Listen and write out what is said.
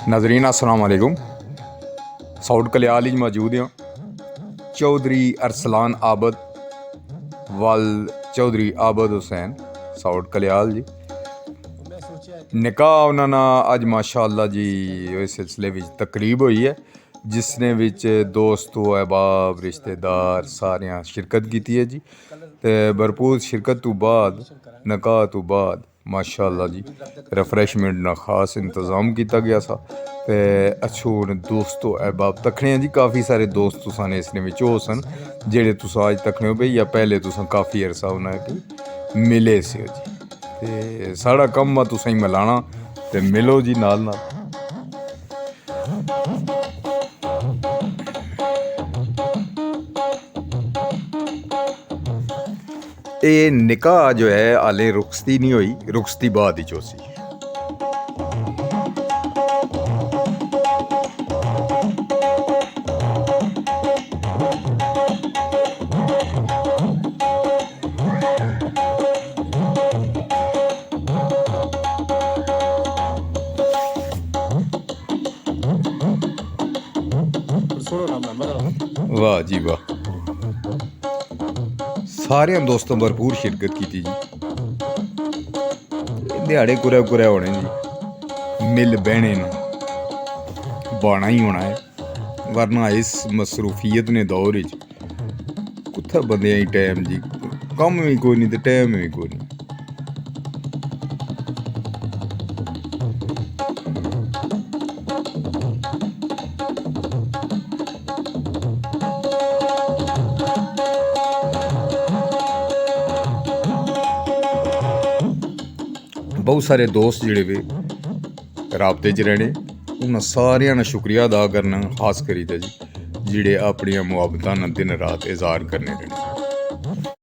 नाजरीन अस्सलाम वालेकुम। साउथ कल्याल मौजूद हैं। चौधरी अरसलान आबद वल चौधरी आबद हुसैन साउथ कल्याल जी। निकाह उन्होंने अज माशाअल्लाह जी इस सिलसिले में तकरीब हुई है, जिसने विच दोस्त अहबाब रिश्तेदार सारियां शिरकत की है जी। तो भरपूर शिरकत तो बाद निकाह तो बाद माशाअल्लाह जी रिफ्रैशमेंट का खास इंतज़ाम किया गया सा। तो अच्छो दोस्तों अहबाब तकने जी, काफ़ी सारे दोस्त तुसाने इसने में वो सन जेड़े तुस अज तकने हो भाई या पहले तुस काफ़ी अरसा उन्हें मिले से जी। ते साढ़ा कम आ तुसें मिलाना, ते मिलो जी नाल नाल। ये निकाह जो है हाले रुखसती नहीं हुई, रुखसती बाद ही चोसी। वाह जी वाह, सारे दोस्तों भरपूर शिरकत की जी। दिहाड़े कुरै कुरै होने जी, मिल बहने न बाना ही होना है, वरना इस मसरूफियत ने दौर कुत्थै बंदे टाइम जी, कम भी कोई नहीं तो टाइम भी कोई नहीं। बहुत सारे दोस्त जिहड़े वे राबते च रहने, उन्हें सारियां दा शुक्रिया अदा करना खास करी जी, जिहड़े अपनियां मुहब्बतां दिन रात इज़हार करने रहने।